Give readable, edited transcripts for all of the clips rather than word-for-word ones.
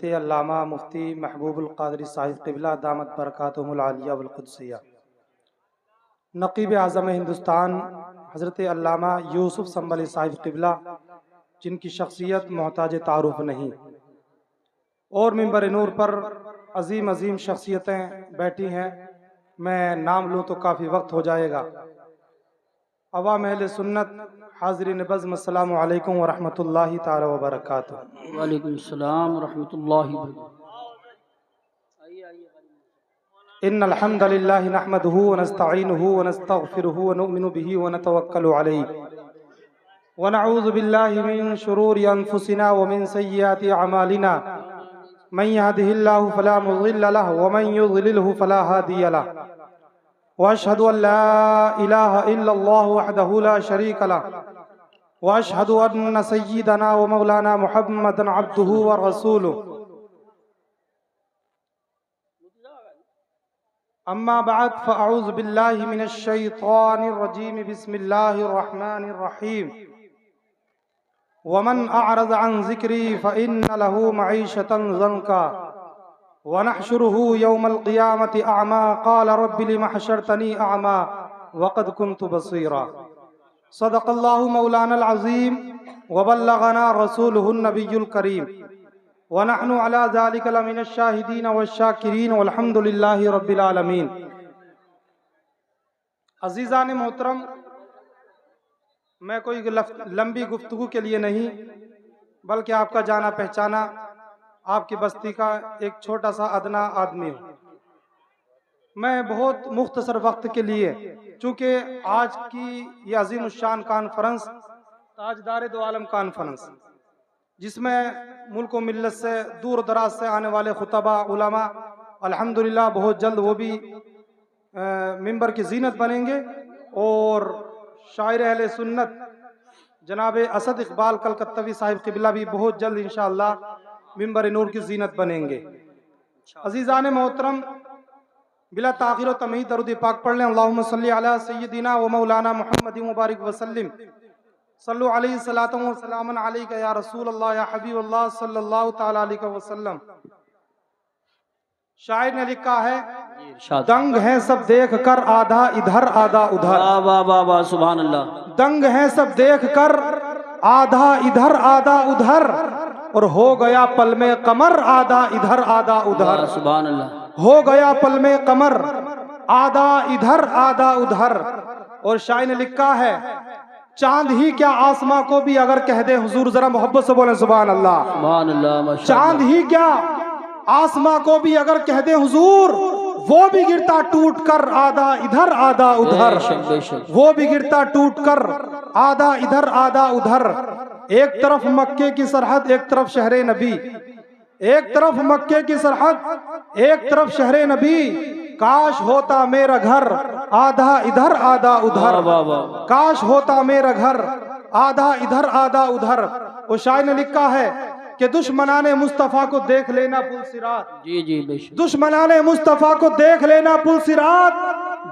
हज़रत अल्लामा मुफ्ती महबूबुल क़ादरी साहिब क़िबला दामत बरकातुहुल आलिया वल क़ुद्सिया, नक़ीब आज़म हिंदुस्तान हज़रत अल्लामा यूसुफ़ संबली साहिब क़िबला, जिनकी शख्सियत मोहताज तारुफ नहीं, और मिंबर नूर पर अजीम अजीम शख्सियतें बैठी हैं। मैं नाम लूँ तो काफ़ी वक्त हो जाएगा। अवाम अहले सुन्नत हाज़रीन बज़्म, अस्सलामु अलैकुम व रहमतुल्लाहि ताला व बरकातुहू। वालेकुम सलाम व रहमतुल्लाहि व इन्नल हम्दलिल्लाहि नहमदुहु व नस्तईनुहु व नस्तगफिरुहु व नुमिनु बिही व नतवक्कलु अलैहि व नऊज़ु बिल्लाहि मिन शुरूरि अनफुसिना व मिन सय्यिआति अमालिना। मन यहदिहिल्लाहु फला मुज़िल्ल लहु व मन युज़लिलहु फला हादिय लहु। व अशहदु अन ला इलाहा इल्लल्लाहु वहदहु ला शरीक लहु व अशहदु अन्न सय्यिदना व मौलाना मुहम्मदन अब्दुहु व रसूलुहु। अम्मा बाद फ़अऊज़ु बिल्लाहि मिनश शैतानिर रजीम। बिस्मिल्लाहिर रहमानिर रहीम। वमन अअरज़ अन ज़िक्री फ़इन्न लहू मईशतन ज़ंका व नहशुरुहु यौमल क़ियामति अअमा क़ाल रब्बि लिम हशरतनी अअमा वक़द कुन्तु बसीरा। सदक़ल्लाहु मौलानल अज़ीम व बल्लगना रसूलुहुन नबियुल करीम व नहनु अला ज़ालिका लमिनश शाहिदीन वश्शाकिरीन वल्हम्दुलिल्लाहि रब्बिल आलमीन। अज़ीज़ान मोहतरम, मैं कोई लंबी गुफ्तगू के लिए नहीं, बल्कि आपका जाना पहचाना, आपकी बस्ती का एक छोटा सा अदना आदमी हूँ। मैं बहुत मुख्तसर वक्त के लिए, चूँकि आज की ये अजीम शान कॉन्फ्रेंस ताजदार दो आलम कॉन्फ्रेंस, जिसमें मुल्क व मिल्लत से दूर दराज से आने वाले खुतबा उलमा अल्हम्दुलिल्लाह बहुत जल्द वो भी मिंबर की जीनत बनेंगे, और शायर अहले सुन्नत जनाब असद इकबाल कलकत्तवी साहिब क़िबला भी बहुत जल्द इंशाअल्लाह मिंबर नूर की जीनत बनेंगे। अज़ीज़ान मोहतरम, बिला ताख़ीर व तमहीद दरूद पाक पढ़ लें। अल्लाहुम्मा सल्ली अला सय्यिदिना व मौलाना मुहम्मदिन मुबारक वसल्लिम। सल्लु अलैहि सलातन व सलामन अलैका या रसूल अल्लाह या हबीब अल्लाह सल्लल्लाहु तआला अलैहि वसल्लम। शायर ने लिखा है, दंग हैं सब देख कर आधा इधर आधा उधर। वाह वाह वाह, सुभान अल्लाह। दंग हैं सब देख कर आधा इधर आधा उधर, और हो गया पल में कमर आधा इधर आधा उधर। सुभान अल्लाह। हो गया पल में कमर आधा इधर आधा उधर। और शायर ने लिखा है, चांद ही क्या आसमां को भी अगर कह दे हुजूर, जरा मोहब्बत से बोले सुभान अल्लाह। सुभान अल्लाह। चांद ही क्या आसमां को भी अगर कह दे हुजूर, वो भी गिरता टूट कर आधा इधर आधा उधर। वो भी गिरता टूट कर आधा इधर आधा उधर। एक तरफ मक्के की सरहद, एक तरफ शहरे नबी। एक तरफ मक्के की सरहद, एक तरफ शहरे नबी। काश होता मेरा घर आधा इधर आधा उधर। काश होता मेरा घर आधा इधर आधा उधर। और शायर ने लिखा है कि दुश्मनाने मुस्तफ़ा को देख लेना पुल सिरात। जी जी बेशक। दुश्मनाने मुस्तफ़ा को देख लेना पुल सिरात,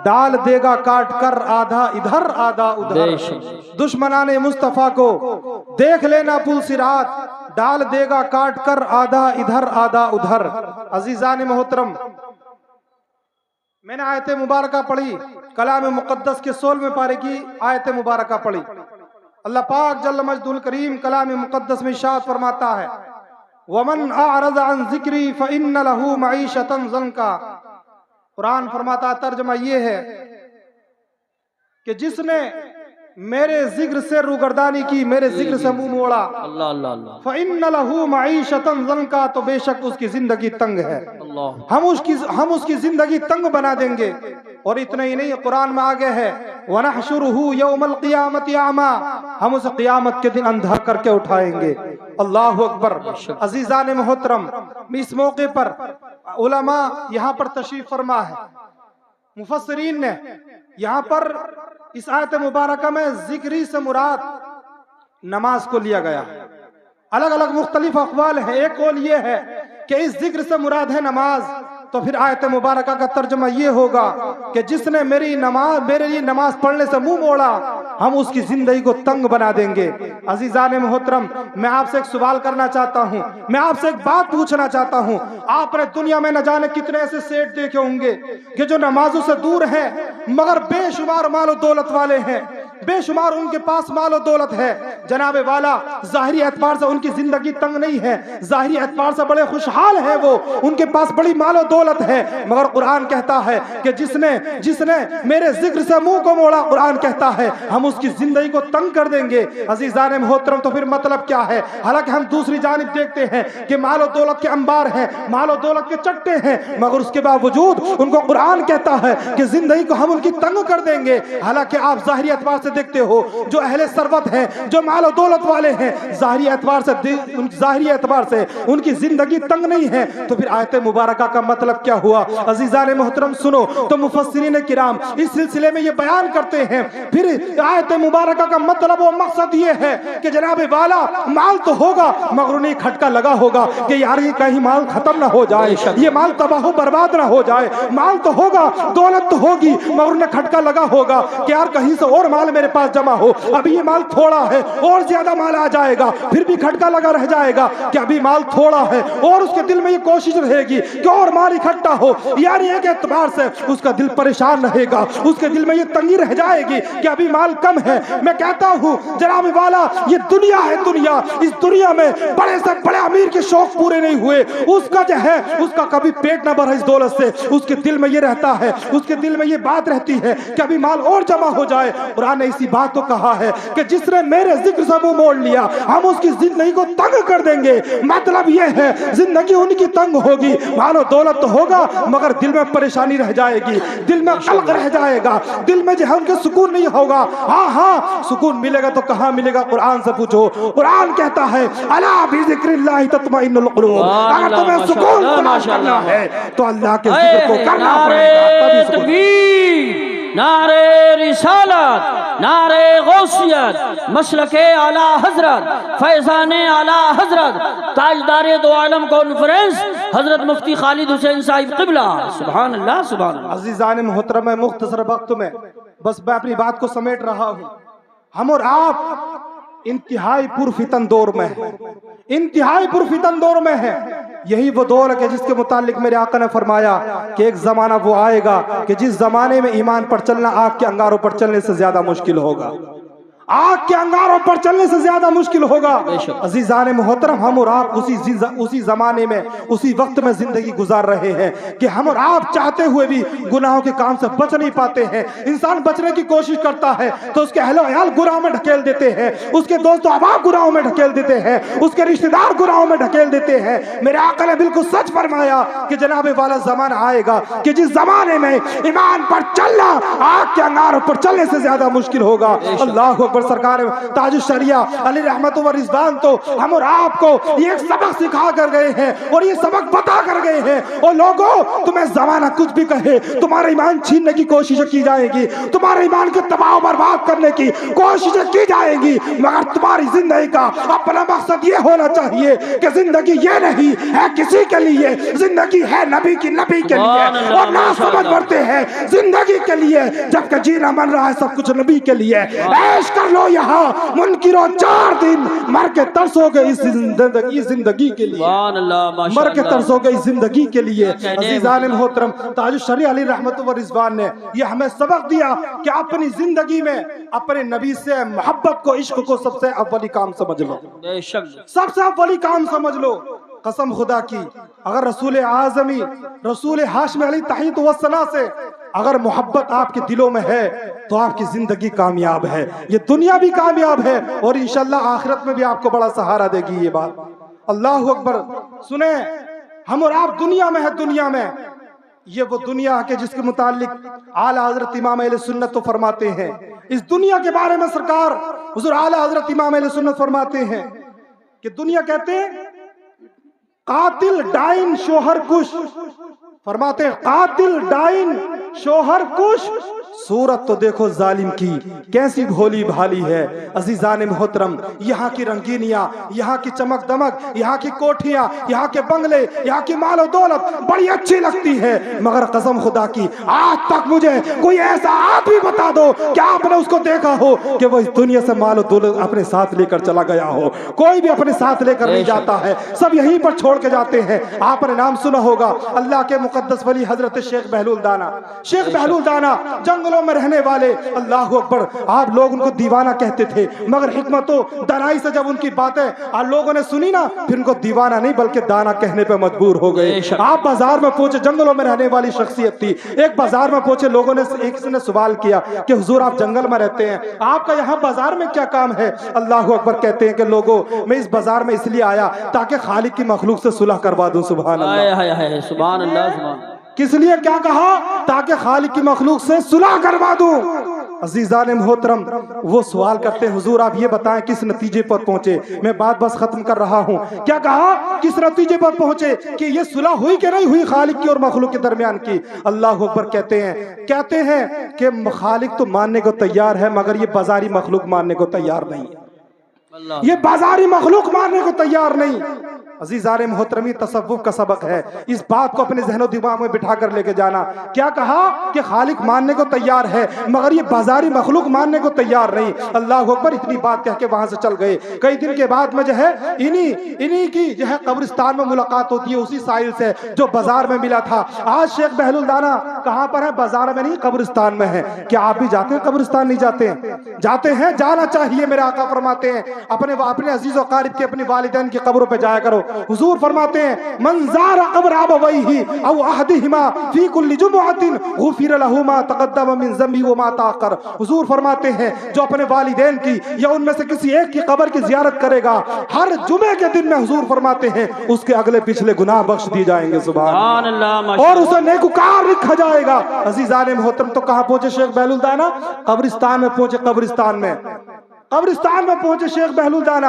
डाल देगा काट कर आधा इधर आधा उधर। दुश्मनाने मुस्तफ़ा को देख लेना पुल सिरात, डाल देगा काट कर आधा इधर आधा उधर। अजीज़ान मोहतरम, मैंने आयत मुबारका पढ़ी, कलाम मुक़द्दस के 16वें पारे की आयत मुबारका पढ़ी। अल्लाह पाक जल्ल मजदुल करीम कलाम मुक़द्दस में इरशाद फरमाता है, वमन अअरज़ अन ज़िक्री फ़इन्न लहू मईशतन ज़ंका। कुरान फरमाता, तर्जुमा ये है कि जिसने मेरे जिक्र से रूगर्दानी की, मेरे जिक्र से मुंह मोड़ा, अल्लाह अल्लाह अल्लाह, फ़इन्न लहू मईशतन ज़ंका, तो बेशक उसकी जिंदगी तंग है। हम उसकी जिंदगी तंग बना देंगे। और इतना ही नहीं, कुरान में आगे है, वनहशुरुहु यौमल क़ियामति अमा, हम उसे क़ियामत के दिन अंधा करके उठाएंगे। अल्लाहु अकबर। अज़ीज़ान मोहतरम, इस मौके पर उलमा यहाँ पर तशरीफ फरमा है। मुफस्सिरीन ने यहाँ पर इस आयत मुबारका में जिक्री से मुराद नमाज को लिया गया। अलग अलग मुख्तलिफ अक़वाल है। एक कौल ये है कि इस जिक्र से मुराद है नमाज, तो फिर आयत मुबारका का तर्जुमा ये होगा कि जिसने मेरे लिए नमाज पढ़ने से मुंह मोड़ा, हम उसकी जिंदगी को तंग बना देंगे। अजीजान मोहतरम, मैं आपसे एक सवाल करना चाहता हूं, मैं आपसे एक बात पूछना चाहता हूं। आपने दुनिया में न जाने कितने ऐसे सेठ देखे होंगे कि जो नमाजों से दूर हैं मगर बेशुमार मालो दौलत वाले हैं, बेशुमार उनके पास मालो दौलत है। जनाबे वाला जाहिरी एतबार से उनकी जिंदगी तंग नहीं है, जाहिरी एतबार से बड़े खुशहाल है, वो उनके पास बड़ी मालो दौलत है। मगर कुरान कहता है कि जिसने मेरे जिक्र से मुंह को मोड़ा, कुरान कहता है हम उसकी जिंदगी को तंग कर देंगे। अजीजान मोहतरम, तो फिर मतलब क्या है? हालांकि हम दूसरी जानिब देखते हैं कि मालो दौलत के अंबार हैं, मालो दौलत के चट्टे हैं, मगर उसके बावजूद उनको कुरान कहता है कि जिंदगी को हम उनकी तंग कर देंगे। हालांकि आप जाहिरी एतबार से देखते हो जो अहले सरवत है, जो मालो दौलत वाले हैं, जाहिरी एतबार से उनकी जिंदगी तंग नहीं है। तो फिर आयत मुबारका का मतलब क्या हुआ? अजीजान मोहतरम सुनो, तो मुफस्सिरीन किराम इस सिलसिले में ये बयान करते हैं, फिर आयत मुबारका का मतलब और मकसद ये है कि जनाब वाला माल तो होगा मगर उन्हें खटका लगा होगा कि यार ये कहीं माल खत्म ना हो जाए, ये माल तबाह बर्बाद ना हो जाए। माल तो होगा, दौलत तो होगी, मगर उन्हें खटका लगा होगा कि यार कहीं से और माल मेरे पास जमा हो, अभी ये माल थोड़ा है और ज्यादा माल आ जाएगा, फिर भी खटका लगा रह जाएगा कि अभी माल थोड़ा है, और उसके दिल में ये कोशिश रहेगी कि और माल इकट्ठा हो। यार एक एतबार से उसका दिल परेशान रहेगा, उसके दिल में ये तंगी रह जाएगी कि अभी माल कम है। मैं कहता हूँ जनाब वाला, ये दुनिया है, दुनिया, इस दुनिया में बड़े से बड़े अमीर के शौक पूरे नहीं हुए, उसका जो है उसका कभी पेट न भरा इस दौलत से, उसके दिल में ये रहता है, उसके दिल में ये बात रहती है कि अभी माल और जमा हो जाए। कुरान ने इसी बात को कहा है कि जिसने मेरे जिक्र से मुंह मोड़ लिया, हम उसकी जिंदगी को तंग कर देंगे। मतलब ये है जिंदगी उनकी तंग होगी, मानो दौलत तो होगा मगर दिल में परेशानी रह जाएगी, दिल में कलक रह जाएगा, दिल में जो है उनके सुकून नहीं होगा। हाँ, सुकून मिलेगा तो कहाँ मिलेगा? कुरान से पूछो। कुरान कहता है अला बिज़िक्रिल्लाहि तत्मइन्नुल कुलूब, अगर तुम्हें सुकून तलाश करना है तो अल्लाह के जिक्र को करना पड़ेगा, तभी सुकून। नारे रिसालत, नारे गौसियत, मसलके आला हजरत, फैजाने आला हजरत, ताजदारे दो आलम कॉन्फ्रेंस हजरत मुफ्ती खालिद हुसैन साहिब क़िबला। सुभान अल्लाह, सुभान अल्लाह। अज़ीज़ान मोहतरम, मुख्तसर वक्त में बस मैं अपनी बात को समेट रहा हूँ। हम और आप इंतहाई पुरफितन दौर में है, इंतहाई पुरफितन दौर में है। यही वो दौर है जिसके मुतालिक मेरे आका ने फरमाया कि एक जमाना वो आएगा कि जिस जमाने में ईमान पर चलना आग के अंगारों पर चलने से ज्यादा मुश्किल होगा, आग के अंगारों पर चलने से ज्यादा मुश्किल होगा। अजीजान मोहतरम, हम और आप उसी जमाने में, उसी वक्त में जिंदगी गुजार रहे हैं कि हम और आप चाहते हुए भी गुनाहों के काम से बच नहीं पाते हैं। इंसान बचने की कोशिश करता है तो उसके अहलो अयाल गुनाहों में ढकेल देते हैं, उसके दोस्त अहबाब गुनाहों में ढकेल देते हैं, उसके रिश्तेदार गुनाहों में ढकेल देते हैं। मेरे आका ने बिल्कुल सच फरमाया कि जनाबे वाला जमाना आएगा कि जिस जमाने में ईमान पर चलना आग के अंगारों पर चलने से ज्यादा मुश्किल होगा। अल्लाह अकबर। सरकार ताजुश शरिया अली रहमत व रिजवान तो हम और आपको ये सबक सिखा कर गए हैं और ये सबक बता कर गए हैं। और लोगों, तुम्हें जमाना कुछ भी कहे, तुम्हारा ईमान छीनने की कोशिश की जाएगी, तुम्हारे ईमान के तबाह बर्बाद करने की कोशिश की जाएगी, मगर तुम्हारी जिंदगी का अपना मकसद ये होना चाहिए कि जिंदगी ये नहीं है किसी के लिए, जिंदगी है नबी की, नबी के लिए। और ना समझ बढ़ते हैं जिंदगी के लिए, जबकि जीना मन रहा है सब कुछ नबी के लिए। ऐश कर लो यहाँ, मुनकिरो 4 दिन मर के तरसोगे इस जिंदगी के लिए, मर के तरसोगे इस जिंदगी के लिए। अजीजान मोहतरम, ताजुश शरिया अली रहमत व रिजवान ने ये हमें सबक दिया कि अपनी जिंदगी में अपने नबी से मोहब्बत को, इश्क को सबसे अव्वली काम समझ लो, सबसे अव्वली काम समझ लो। कसम खुदा की, अगर रसूल आज़मी, रसूल हाशमी अली तहीत व सना से अगर मोहब्बत आपके दिलों में है तो आपकी जिंदगी कामयाब है, ये दुनिया भी कामयाब है और इंशाअल्लाह आखिरत में भी आपको बड़ा सहारा देगी ये बात। अल्लाह अकबर। सुने, हम और आप दुनिया में है, दुनिया में ये वो दुनिया के जिसके मुतालिक आला हजरत इमाम अहले सुन्नत तो फरमाते हैं, इस दुनिया के बारे में सरकार हुजूर आला हजरत इमाम अहले सुन्नत फरमाते हैं कि दुनिया, कहते हैं कातिल डाइन शोहर कुश, फरमाते हैं कातिल डाइन शोहर कुश सूरत तो देखो जालिम की कैसी भोली भाली है। अजीजान मोहतरम, यहाँ की रंगीनियाँ, यहाँ की चमक दमक, यहाँ की कोठियाँ, यहाँ के बंगले, यहाँ की मालो दौलत बड़ी अच्छी लगती है, मगर कसम खुदा की आज तक मुझे कोई ऐसा आदमी बता दो कि आपने उसको देखा हो कि वो इस दुनिया से मालो दौलत अपने साथ लेकर चला गया हो। कोई भी अपने साथ लेकर नहीं जाता है, सब यहीं पर छोड़ के जाते हैं। आपने नाम सुना होगा अल्लाह के मुकद्दस वली हजरत शेख बहलूल दाना। शेख बहलूल दाना जंगलों में रहने वाले, अल्लाह अकबर, आप लोग उनको दीवाना कहते थे, मगर हिकमतो दनाई से जब उनकी बातें आप लोगों ने सुनी ना, फिर उनको दीवाना नहीं बल्कि दाना कहने पे मजबूर हो गए। आप बाजार में पहुंचे, जंगलों में रहने वाली शख्सियत थी। एक बाजार में पहुंचे, लोगों ने एक ने सवाल किया कि हुजूर आप जंगल में रहते हैं, आपका यहाँ बाजार में क्या काम है? अल्लाह अकबर कहते हैं कि लोगों, मैं इस बाजार में इसलिए आया ताकि खालिक की मखलूक से सुलह करवा दूं। सुभान अल्लाह, सुभान अल्लाह। किस लिए क्या कहा? ताकि खालिक की मखलूक से सुलह करवा दूं। अजीजान मोहतरम, वो सवाल करते हैं हुजूर आप ये बताएं किस नतीजे पर पहुंचे? मैं बात बस खत्म कर रहा हूं। क्या कहा? किस नतीजे पर पहुंचे कि ये सुलह हुई कि नहीं हुई खालिक की और मखलूक के दरमियान की? अल्लाह अकबर कहते हैं कि खालिक तो मानने को तैयार है, मगर ये बाजारी मखलूक मानने को तैयार नहीं। ये बाजारी मखलूक मानने को तैयार नहीं। अजीज़ान मोहतरमी, तसव्वुफ का सबक है, इस बात को अपने ज़हन दिमाग में बिठा कर लेके जाना। क्या कहा कि खालिक मानने को तैयार है, मगर ये बाजारी मखलूक मानने को तैयार नहीं। अल्लाह अकबर, इतनी बात कह के वहां से चल गए। कई दिन के बाद में जो है इन्हीं की जो है कब्रिस्तान में मुलाकात होती है, उसी साहिल से जो बाजार में मिला था। आज शेख बहलूल दाना कहाँ पर है? बाजार में नहीं, कब्रिस्तान में है। क्या आप भी जाते हैं कब्रिस्तान? नहीं जाते? जाते हैं, जाना चाहिए। मेरे आका फरमाते हैं अपने अजीज व क़रीब के, अपनी वालिदैन की कब्रों पे जाया करो। हुजूर फरमाते हैं मंज़ारा क़ब्र अबवैहि औ अहदिहिमा फी कुल्लि जुमुअतिन गुफ़िर लहु मा तक़द्दम मिन ज़म्बि व मा तअख़्ख़र। हुजूर फरमाते हैं जो अपने वालिदैन की या उनमें से किसी एक की कब्र की ज़ियारत करेगा, हर जुमे के दिन में हुजूर फरमाते हैं उसके अगले पिछले गुनाह बख्श दिए जाएंगे। सुभान अल्लाह। और उसे नेकूकार लिखा जाएगा। अज़ीज़ान मोहतरम, तो कहाँ पहुंचे शेख बहलूल दाना? कब्रिस्तान में पहुंचे। कब्रिस्तान में पहुंचे शेख बहलूल दाना।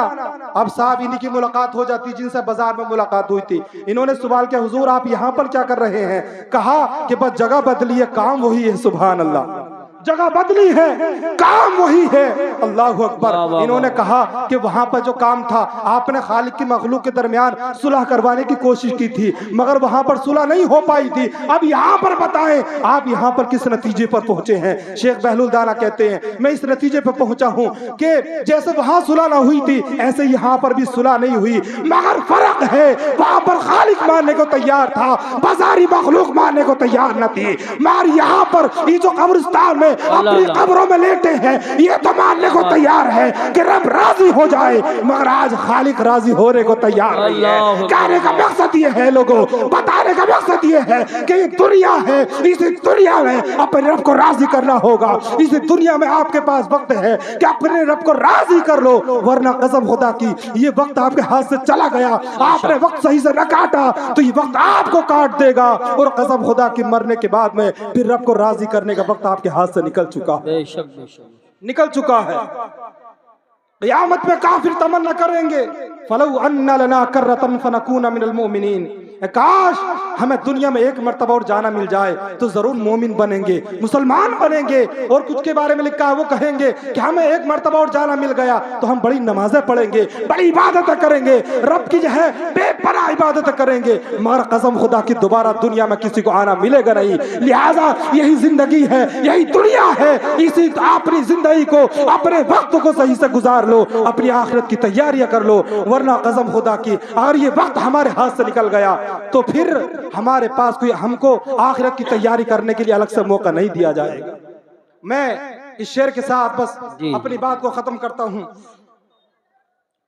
अब साहब इन्हीं की मुलाकात हो जाती जिनसे बाजार में मुलाकात हुई थी। इन्होंने सवाल किया हुजूर आप यहाँ पर क्या कर रहे हैं? कहा कि बस जगह बदली है, काम वही है। सुभान अल्लाह, जगह बदली है, काम वही है। अल्लाह अकबर। इन्होंने कहा कि वहां पर जो काम था, आपने खालिक की मखलूक के दरमियान सुलह करवाने की कोशिश की थी, मगर वहां पर सुलह नहीं हो पाई थी। अब यहाँ पर बताएं आप यहाँ पर किस नतीजे पर पहुंचे हैं? शेख बहलूल दाना कहते हैं मैं इस नतीजे पर पहुंचा हूं कि जैसे वहां सुलह ना हुई थी, ऐसे यहाँ पर भी सुलह नहीं हुई, मगर फर्क है वहां पर खालिक मानने को तैयार था, बाजारी मखलूक मानने को तैयार न थी। मगर यहाँ पर ये जो कब्रिस्तान में अपनी कब्रों में लेटे हैं, ये तो मानने को तैयार है कि रब राजी हो जाए, मगर आज खालिक राजी होने को तैयार नहीं है। कहने का मकसद ये है, लोगों बताने का मकसद ये है कि ये दुनिया है, इस दुनिया में अपने रब को राजी करना होगा। इस दुनिया में आपके पास वक्त है कि अपने रब को राजी कर लो, वरना कसम खुदा की ये वक्त आपके हाथ से चला गया, आपने वक्त सही से न काटा तो ये वक्त आपको काट देगा। और कसम खुदा की मरने के बाद में फिर रब को राजी करने का वक्त आपके हाथ से निकल चुका है, निकल चुका है। क़यामत में काफिर तमन्ना करेंगे फलौ अन्ना लना कररतन फनकूना मिनल मोमिनीन, काश हमें दुनिया में एक मर्तबा और जाना मिल जाए तो जरूर मोमिन बनेंगे, मुसलमान बनेंगे। और कुछ के बारे में लिखा है वो कहेंगे कि हमें एक मर्तबा और जाना मिल गया तो हम बड़ी नमाजें पढ़ेंगे, बड़ी इबादतें करेंगे, रब की जो है बेपनाह इबादतें करेंगे, मगर कसम खुदा की दोबारा दुनिया में किसी को आना मिलेगा नहीं। लिहाजा यही जिंदगी है, यही दुनिया है, इसी अपनी जिंदगी को, अपने वक्त को सही से गुजार लो, अपनी आखिरत की तैयारियां कर लो, वरना कसम खुदा की अगर ये वक्त हमारे हाथ से निकल गया तो फिर हमारे पास कोई हमको आखिरत की तैयारी करने के लिए अलग से मौका नहीं दिया जाएगा। मैं इस शेर के साथ बस अपनी बात को खत्म करता हूं।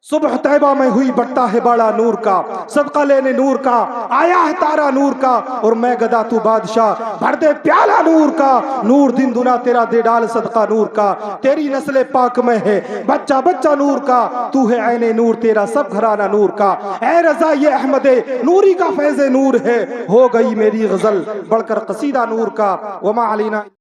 सुबह तैबा में हुई बट्टा है बड़ा नूर का, सदका लेने नूर का आया है तारा नूर का, और मैं गदा तू बादशाह भर दे प्याला नूर का, नूर दिन दुना तेरा दे डाल सदका नूर का, तेरी नस्ल पाक में है बच्चा बच्चा नूर का, तू है ऐने नूर तेरा सब घराना नूर का, ऐ रजा ये अहमदे नूरी का फैज़े नूर है, हो गई मेरी गजल बढ़कर कसीदा नूर का। वमा अलीना।